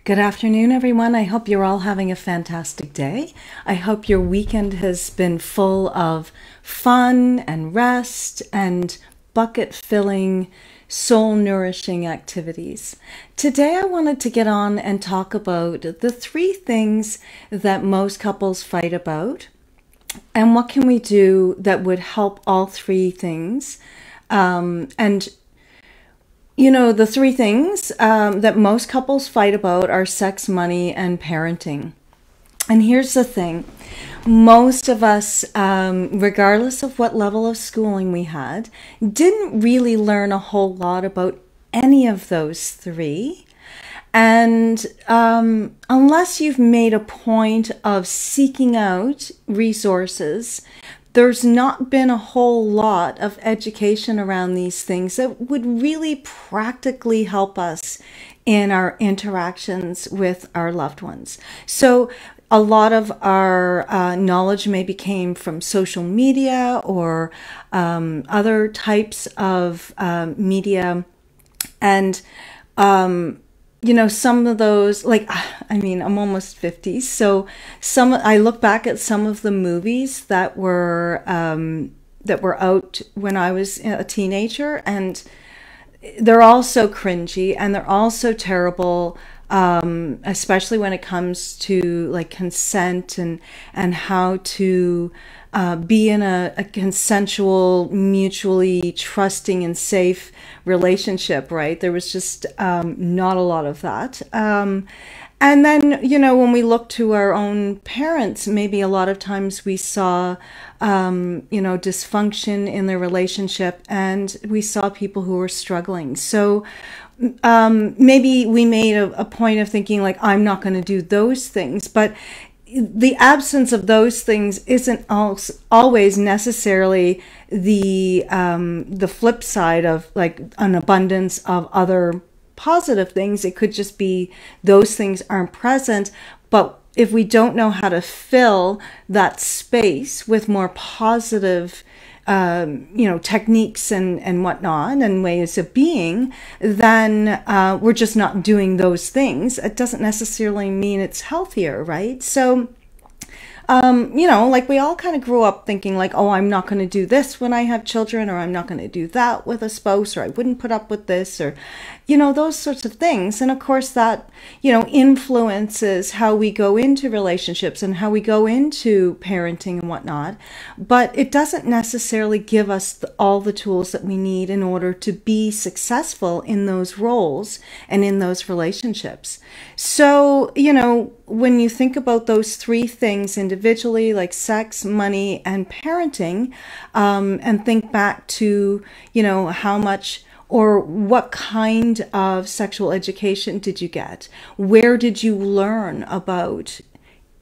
Good afternoon, everyone. I hope you're all having a fantastic day. I hope your weekend has been full of fun and rest and bucket filling, soul nourishing activities. Today, I wanted to get on and talk about the three things that most couples fight about and what can we do that would help all three things. And the three things that most couples fight about are sex, money, and parenting. And here's the thing. Most of us, regardless of what level of schooling we had, didn't really learn a whole lot about any of those three. And unless you've made a point of seeking out resources, there's not been a whole lot of education around these things that would really practically help us in our interactions with our loved ones. So a lot of our knowledge maybe came from social media or other types of media. And some of those, I'm almost 50, so I look back at some of the movies that were out when I was a teenager, and they're all so cringy and they're all so terrible, especially when it comes to like consent and how to be in a consensual, mutually trusting and safe relationship, right? There was just not a lot of that. And then, when we look to our own parents, maybe a lot of times we saw, dysfunction in their relationship, and we saw people who were struggling. So maybe we made a point of thinking like, I'm not going to do those things, but the absence of those things isn't always necessarily the flip side of like an abundance of other positive things. It could just be those things aren't present, but if we don't know how to fill that space with more positive techniques and whatnot and ways of being, then we're just not doing those things. It doesn't necessarily mean it's healthier, right? So, we all kind of grew up thinking like, oh, I'm not going to do this when I have children, or I'm not going to do that with a spouse, or I wouldn't put up with this, or, those sorts of things. And of course that, influences how we go into relationships and how we go into parenting and whatnot. But it doesn't necessarily give us all the tools that we need in order to be successful in those roles and in those relationships. So, when you think about those three things individually, like sex, money, and parenting, and think back to, how much or what kind of sexual education did you get? Where did you learn about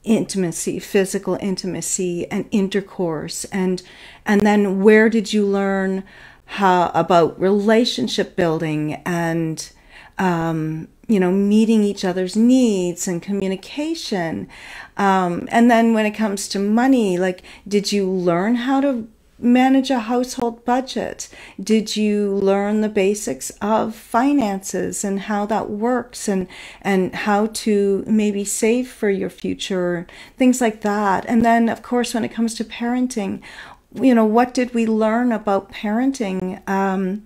intimacy, physical intimacy, and intercourse? And then where did you learn about relationship building and meeting each other's needs and communication. And then when it comes to money, like, did you learn how to manage a household budget? Did you learn the basics of finances and how that works and how to maybe save for your future, things like that? And then, of course, when it comes to parenting, what did we learn about parenting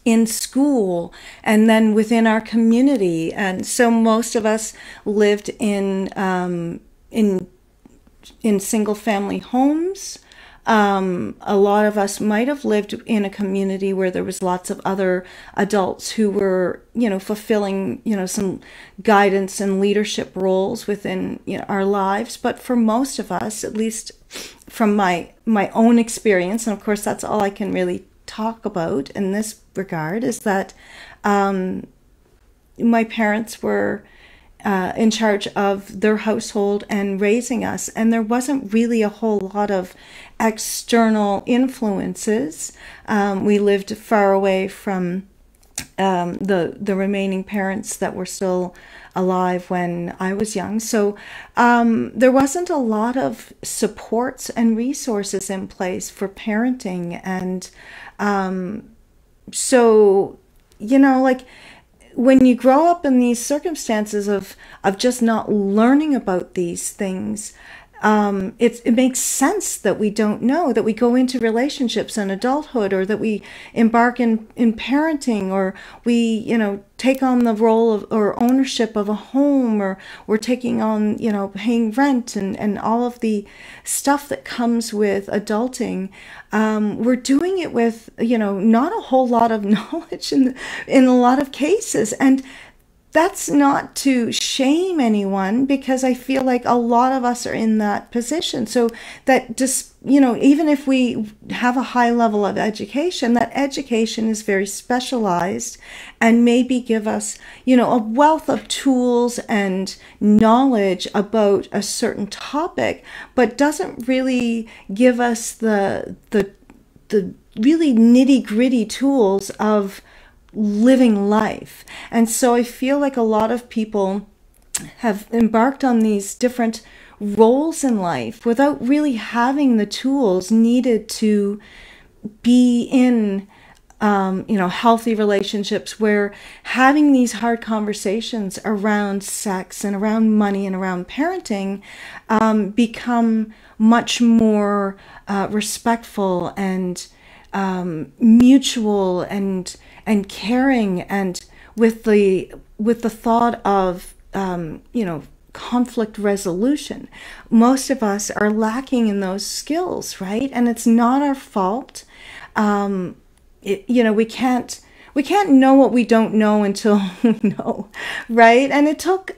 in school and then within our community? And so most of us lived in single family homes. A lot of us might have lived in a community where there was lots of other adults who were, fulfilling, some guidance and leadership roles within, our lives. But for most of us, at least from my own experience, and of course that's all I can really talk about in this regard, is that my parents were in charge of their household and raising us, and there wasn't really a whole lot of external influences. We lived far away from the remaining parents that were still alive when I was young. So there wasn't a lot of supports and resources in place for parenting. And so, when you grow up in these circumstances of just not learning about these things, it makes sense that we don't know, that we go into relationships in adulthood, or that we embark in parenting, or we, take on the role of or ownership of a home, or we're taking on, paying rent and all of the stuff that comes with adulting. We're doing it with, not a whole lot of knowledge in a lot of cases. And that's not to shame anyone, because I feel like a lot of us are in that position. So that just, even if we have a high level of education, that education is very specialized and maybe give us, a wealth of tools and knowledge about a certain topic, but doesn't really give us the really nitty-gritty tools of living life. And so I feel like a lot of people have embarked on these different roles in life without really having the tools needed to be in healthy relationships, where having these hard conversations around sex and around money and around parenting become much more respectful and mutual and caring, and with the thought of conflict resolution. Most of us are lacking in those skills, right? And it's not our fault. We can't know what we don't know until we know, right? And it took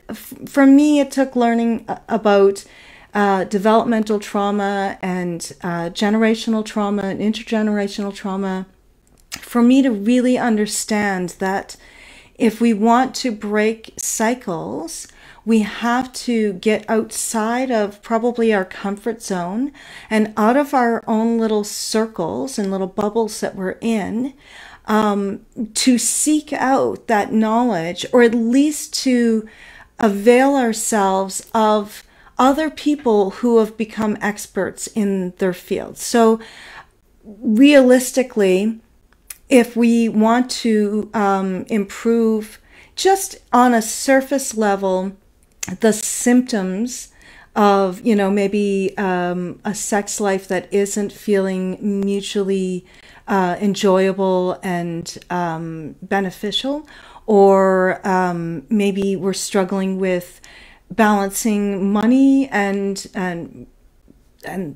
learning about developmental trauma and generational trauma and intergenerational trauma for me to really understand that if we want to break cycles, we have to get outside of probably our comfort zone and out of our own little circles and little bubbles that we're in, to seek out that knowledge, or at least to avail ourselves of other people who have become experts in their field. So realistically, if we want to improve just on a surface level the symptoms of, maybe a sex life that isn't feeling mutually enjoyable and beneficial, or maybe we're struggling with balancing money and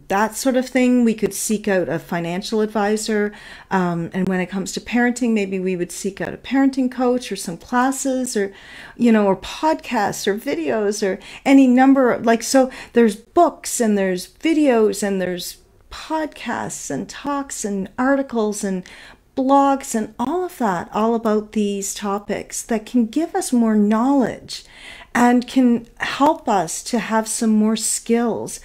that sort of thing, we could seek out a financial advisor. And when it comes to parenting, maybe we would seek out a parenting coach or some classes, or, or podcasts or videos, or any number of, so there's books and there's videos and there's podcasts and talks and articles and blogs and all of that, all about these topics that can give us more knowledge and can help us to have some more skills.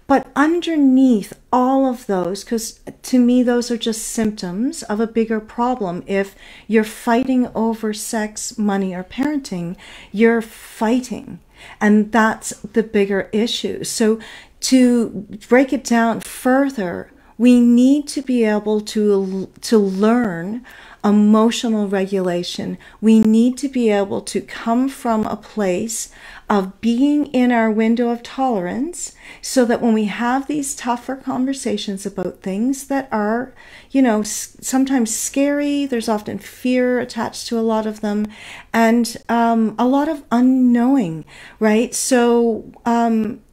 But underneath all of those, because to me, those are just symptoms of a bigger problem. If you're fighting over sex, money, or parenting, you're fighting. And that's the bigger issue. So to break it down further, we need to be able to learn emotional regulation. We need to be able to come from a place of being in our window of tolerance, so that when we have these tougher conversations about things that are, sometimes scary, there's often fear attached to a lot of them, and a lot of unknowing, right? So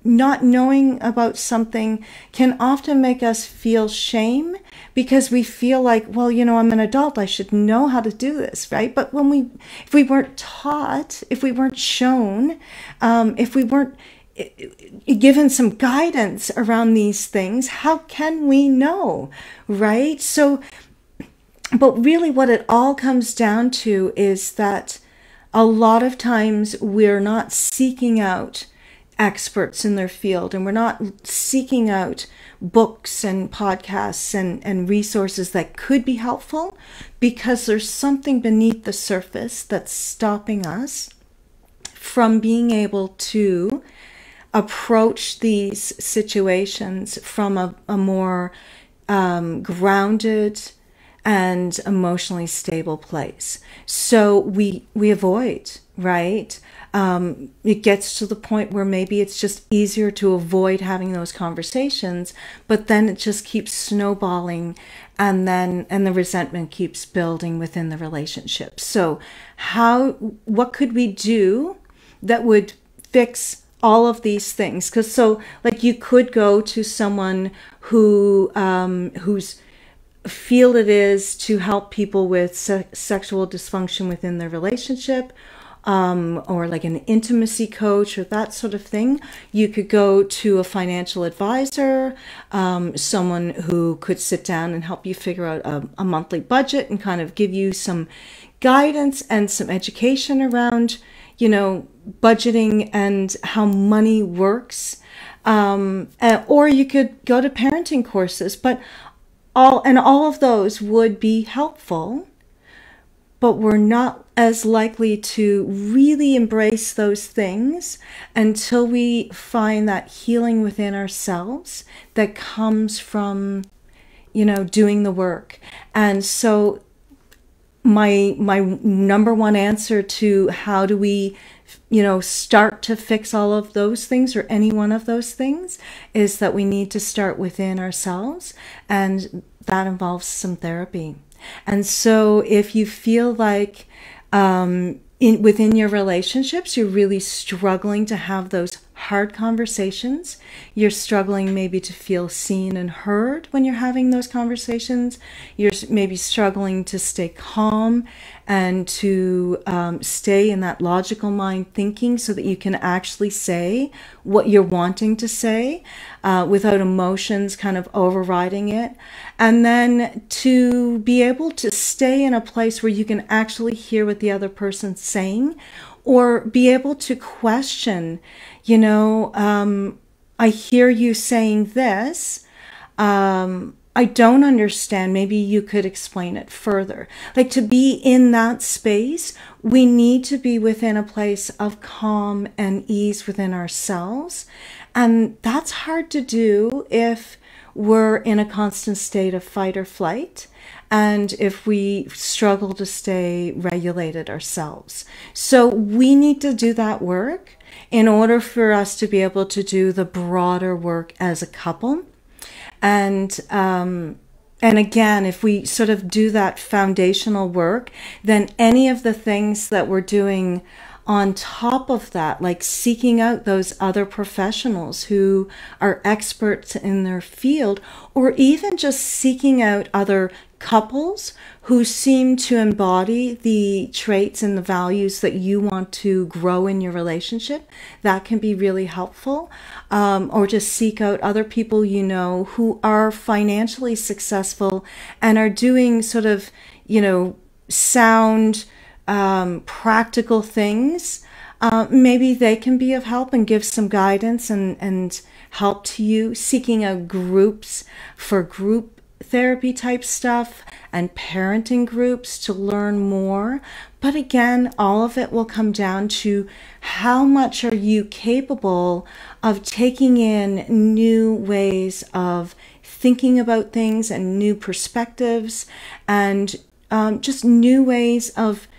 not knowing about something can often make us feel shame, because we feel like, well, I'm an adult, I should know how to do this, right? But if we weren't taught, if we weren't shown, if we weren't given some guidance around these things, how can we know, right? So, but really what it all comes down to is that a lot of times we're not seeking out experts in their field, and we're not seeking out books and podcasts and resources that could be helpful, because there's something beneath the surface that's stopping us from being able to approach these situations from a more grounded and emotionally stable place. So we avoid, right? It gets to the point where maybe it's just easier to avoid having those conversations, but then it just keeps snowballing, and the resentment keeps building within the relationship. So what could we do that would fix all of these things? Because like you could go to someone whose field it is to help people with sexual dysfunction within their relationship, or like an intimacy coach or that sort of thing. You could go to a financial advisor, someone who could sit down and help you figure out a monthly budget and kind of give you some guidance and some education around, budgeting and how money works. Or you could go to parenting courses, but all of those would be helpful, but we're not as likely to really embrace those things until we find that healing within ourselves that comes from, doing the work. And so my number one answer to how do we start to fix all of those things, or any one of those things, is that we need to start within ourselves, and that involves some therapy. And so if you feel like within your relationships you're really struggling to have those hard conversations, you're struggling maybe to feel seen and heard when you're having those conversations, you're maybe struggling to stay calm and to stay in that logical mind thinking so that you can actually say what you're wanting to say without emotions kind of overriding it. And then to be able to stay in a place where you can actually hear what the other person's saying, or be able to question, I hear you saying this. I don't understand. Maybe you could explain it further. Like, to be in that space, we need to be within a place of calm and ease within ourselves. And that's hard to do if we're in a constant state of fight or flight, and if we struggle to stay regulated ourselves. So we need to do that work in order for us to be able to do the broader work as a couple. And again, if we sort of do that foundational work, then any of the things that we're doing on top of that, like seeking out those other professionals who are experts in their field, or even just seeking out other couples who seem to embody the traits and the values that you want to grow in your relationship, that can be really helpful. Or just seek out other people who are financially successful and are doing sort of, sound, practical things. Maybe they can be of help and give some guidance and help to you. Seeking out groups for group therapy type stuff and parenting groups to learn more. But again, all of it will come down to how much are you capable of taking in new ways of thinking about things and new perspectives, and just new ways of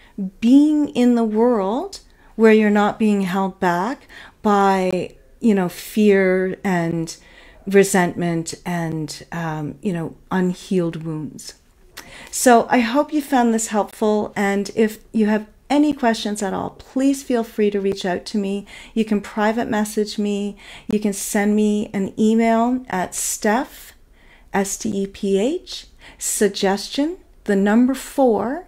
being in the world where you're not being held back by, fear and resentment and, unhealed wounds. So I hope you found this helpful. And if you have any questions at all, please feel free to reach out to me. You can private message me. You can send me an email at Steph, STEPH, suggestion, the number 4,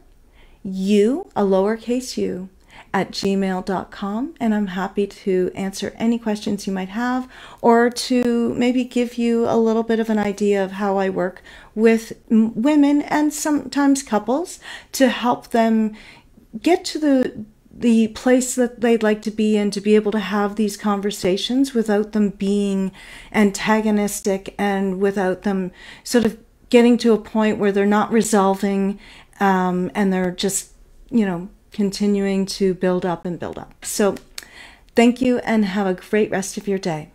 you, a lowercase u, at gmail.com, and I'm happy to answer any questions you might have, or to maybe give you a little bit of an idea of how I work with women and sometimes couples to help them get to the place that they'd like to be in, to be able to have these conversations without them being antagonistic and without them sort of getting to a point where they're not resolving and they're just, continuing to build up and build up. So thank you, and have a great rest of your day.